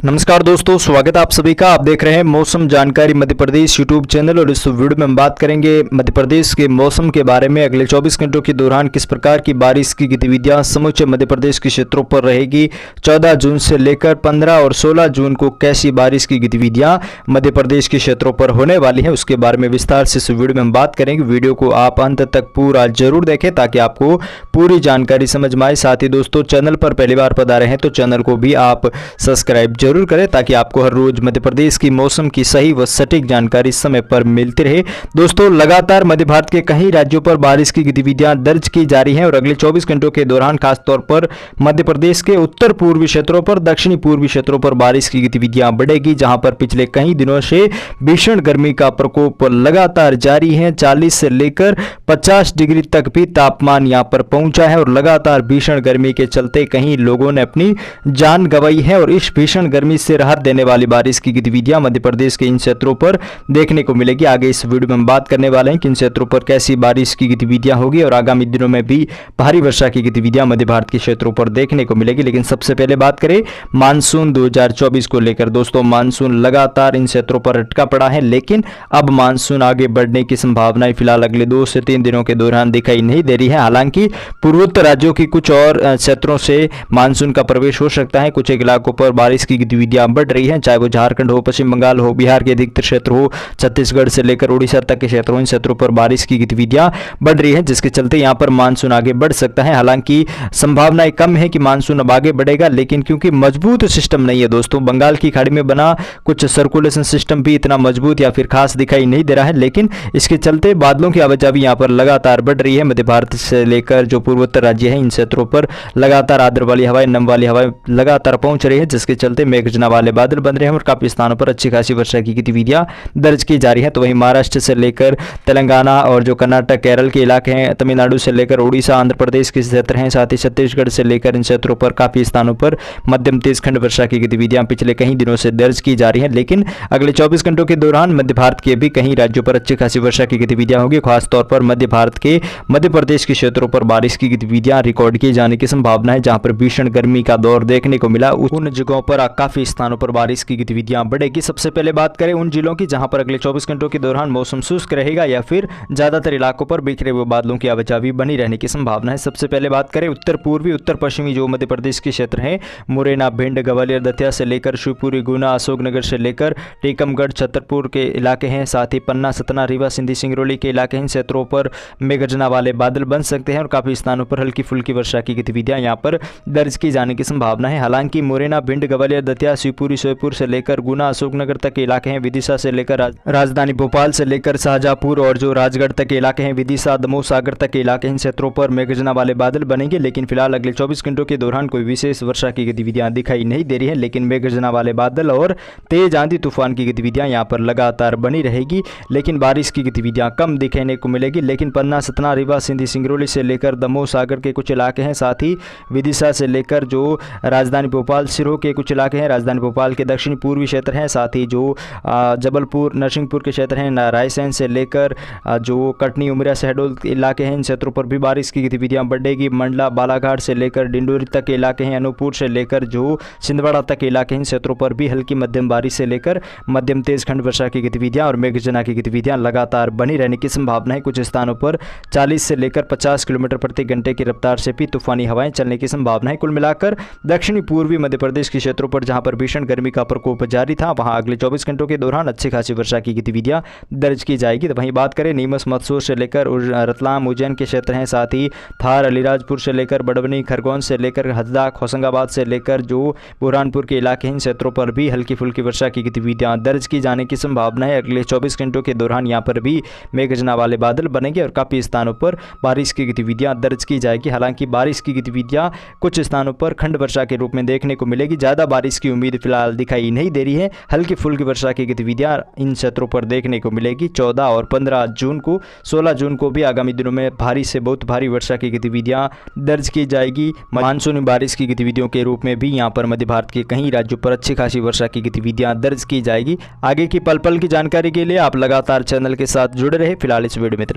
नमस्कार दोस्तों, स्वागत है आप सभी का। आप देख रहे हैं मौसम जानकारी मध्य प्रदेश यूट्यूब चैनल और इस वीडियो में हम बात करेंगे मध्य प्रदेश के मौसम के बारे में। अगले 24 घंटों के दौरान किस प्रकार की बारिश की गतिविधियां समूचे मध्य प्रदेश के क्षेत्रों पर रहेगी। 14 जून से लेकर 15 और 16 जून को कैसी बारिश की गतिविधियां मध्य प्रदेश के क्षेत्रों पर होने वाली है, उसके बारे में विस्तार से इस वीडियो में हम बात करेंगे। वीडियो को आप अंत तक पूरा जरूर देखें ताकि आपको पूरी जानकारी समझ में आए। साथ ही दोस्तों, चैनल पर पहली बार पधारे हैं तो चैनल को भी आप सब्सक्राइब जरूर करें ताकि आपको हर रोज मध्य प्रदेश की मौसम की सही व सटीक जानकारी समय पर मिलती रहे। दोस्तों, लगातार मध्य भारत के कई राज्यों पर बारिश की गतिविधियां दर्ज की जा रही हैं और अगले 24 घंटों के दौरान खासतौर पर मध्य प्रदेश के उत्तर पूर्वी क्षेत्रों पर, दक्षिणी पूर्वी क्षेत्रों पर बारिश की गतिविधियां बढ़ेगी, जहां पर पिछले कई दिनों से भीषण गर्मी का प्रकोप लगातार जारी है। 40 से लेकर 50 डिग्री तक भी तापमान यहां पर पहुंचा है और लगातार भीषण गर्मी के चलते कई लोगों ने अपनी जान गंवाई है और इस भीषण गर्मी से राहत देने वाली बारिश की गतिविधियां मध्य प्रदेश के इन क्षेत्रों पर देखने को मिलेगी। आगे इस वीडियो में हम बात करने वाले हैं कि इन क्षेत्रों पर कैसी बारिश की गतिविधियां होगी और आगामी दिनों में भी भारी वर्षा की गतिविधियां मध्य भारत के क्षेत्रों पर देखने को मिलेगी। लेकिन सबसे पहले बात करें मानसून 2024 को लेकर। दोस्तों, मानसून लगातार इन क्षेत्रों पर अटका पड़ा है, लेकिन अब मानसून आगे बढ़ने की संभावनाएं फिलहाल अगले 2 से 3 दिनों के दौरान दिखाई नहीं दे रही है। हालांकि पूर्वोत्तर राज्यों की कुछ और क्षेत्रों से मानसून का प्रवेश हो सकता है। कुछ इलाकों पर बारिश की गतिविधियां बढ़ रही है, चाहे वो झारखंड हो, पश्चिम बंगाल हो, बिहार के अधिकतर क्षेत्र हो, छत्तीसगढ़ से लेकर उड़ीसा तक के क्षेत्र हो, इन क्षेत्रों पर बारिश की गतिविधियां बढ़ रही है, जिसके चलते यहां पर मानसून आगे बढ़ सकता है। हालांकि संभावनाएं कम है कि मानसून अब आगे बढ़ेगा, लेकिन क्योंकि मजबूत सिस्टम नहीं है दोस्तों, बंगाल की खाड़ी में बना कुछ सर्कुलेशन सिस्टम भी इतना मजबूत या फिर खास दिखाई नहीं दे रहा है, लेकिन इसके चलते बादलों की आवाजाही यहां पर लगातार बढ़ रही है। मध्य भारत से लेकर जो पूर्वोत्तर राज्य है, इन क्षेत्रों पर लगातार आर्द्र वाली हवाएं, नम वाली हवाएं लगातार पहुंच रही है, जिसके चलते मेघजना वाले बादल बन रहे हैं और काफी स्थानों पर अच्छी खासी वर्षा की गतिविधियां दर्ज की जा रही है। तो वहीं महाराष्ट्र से लेकर तेलंगाना और जो कर्नाटक, केरल के इलाके हैं, तमिलनाडु से लेकर उड़ीसा, आंध्र प्रदेश के क्षेत्र हैं, साथ ही छत्तीसगढ़ से लेकर इन क्षेत्रों पर काफी स्थानों पर मध्यम तेज खंड वर्षा की गतिविधियां पिछले कई दिनों से दर्ज की जा रही है। लेकिन अगले 24 घंटों के दौरान मध्य भारत के भी कई राज्यों पर अच्छी खासी वर्षा की गतिविधियां होगी। खासतौर पर मध्य भारत के मध्य प्रदेश के क्षेत्रों पर बारिश की गतिविधियां रिकॉर्ड किए जाने की संभावना है। जहां पर भीषण गर्मी का दौर देखने को मिला, उन जगहों पर काफी स्थानों पर बारिश की गतिविधियां बढ़ेगी। सबसे पहले बात करें उन जिलों की जहां पर अगले 24 घंटों के दौरान मौसम शुष्क रहेगा या फिर ज्यादातर इलाकों पर बिखरे हुए बादलों की आवाजाही बनी रहने की संभावना है। सबसे पहले बात करें उत्तर पूर्वी, उत्तर पश्चिमी जो मध्य प्रदेश के क्षेत्र हैं, मुरैना, भिंड, ग्वालियर, दतिया से लेकर शिवपुरी, गुना, अशोकनगर से लेकर टीकमगढ़, छतरपुर के इलाके हैं, साथ ही पन्ना, सतना, रीवा, सिंधी, सिंगरौली के इलाके हैं। क्षेत्रों पर मेघगर्जना वाले बादल बन सकते हैं और काफी स्थानों पर हल्की फुल्की वर्षा की गतिविधियां यहां पर दर्ज की जाने की संभावना है। हालांकि मुरैना, भिंड, ग्वालियर, दतिया, शिवपुरी, सोयपुर से लेकर गुना, अशोकनगर तक के इलाके हैं, विदिशा से लेकर राजधानी भोपाल से लेकर शाहजहांपुर और जो राजगढ़ तक के इलाके हैं, विदिशा, दमोह, सागर तक के इलाके हैं, क्षेत्रों पर मेघगर्जना वाले बादल बनेंगे। लेकिन फिलहाल अगले 24 घंटों के दौरान कोई विशेष वर्षा की गतिविधियां दिखाई नहीं दे रही है, लेकिन मेघगर्जना वाले बादल और तेज आंधी तूफान की गतिविधियां यहां पर लगातार बनी रहेगी। लेकिन बारिश की गतिविधियां कम दिखने को मिलेगी। लेकिन पन्ना, सतना, रीवा, सिंधी, सिंगरौली से लेकर दमोह, सागर के कुछ इलाके हैं, साथ ही विदिशा से लेकर जो राजधानी भोपाल, सिरोह के कुछ इलाके हैं, राजधानी भोपाल के दक्षिण पूर्वी क्षेत्र हैं, साथ ही जो जबलपुर, नरसिंहपुर के क्षेत्र हैं, रायसेन से लेकर जो कटनी, उमरिया, शहडोल इलाके हैं, इन क्षेत्रों पर भी बारिश की गतिविधियां बढ़ेगी। मंडला, बालाघाट से लेकर डिंडोरी तक के इलाके हैं, अनूपपुर से लेकर जो छिंदवाड़ा तक के इलाके हैं, इन क्षेत्रों पर भी हल्की मध्यम बारिश से लेकर मध्यम तेज खंड वर्षा की गतिविधियां और मेघगर्जना की गतिविधियां लगातार बनी रहने की संभावना है। कुछ स्थानों पर 40 से लेकर 50 किलोमीटर प्रति घंटे की रफ्तार से भी तूफानी हवाएं चलने की संभावना है। कुल मिलाकर दक्षिणी पूर्वी मध्य प्रदेश के क्षेत्रों पर जहां पर भीषण गर्मी का प्रकोप जारी था, वहां अगले 24 घंटों के दौरान अच्छी खासी वर्षा की गतिविधियां दर्ज की जाएगी। तो वहीं बात करें नीमच, मंदसौर से लेकर रतलाम, उज्जैन के क्षेत्र हैं, साथ ही थार, अलीराजपुर से लेकर बड़वनी, खरगोन से लेकर हजदा, होशंगाबाद से लेकर जो बुरहानपुर के इलाके हैं, इन क्षेत्रों पर भी हल्की फुल्की वर्षा की गतिविधियां दर्ज की जाने की संभावना है। अगले 24 घंटों के दौरान यहां पर भी मेघगर्जना वाले बादल बनेंगे और काफी स्थानों पर बारिश की गतिविधियां दर्ज की जाएगी। हालांकि बारिश की गतिविधियां कुछ स्थानों पर खंड वर्षा के रूप में देखने को मिलेगी। ज्यादा बारिश की उम्मीद फिलहाल दिखाई नहीं दे रही है। हल्की फुल्की वर्षा की गतिविधियां इन क्षेत्रों पर देखने को मिलेगी। 14 और 15 जून को, 16 जून को भी आगामी दिनों में भारी से बहुत भारी वर्षा की गतिविधियां दर्ज की जाएगी। मानसूनी बारिश की गतिविधियों के रूप में भी यहां पर मध्य भारत के कई राज्यों पर अच्छी खासी वर्षा की गतिविधियां दर्ज की जाएगी। आगे की पल पल की जानकारी के लिए आप लगातार चैनल के साथ जुड़े रहे। फिलहाल इस वीडियो में इतना।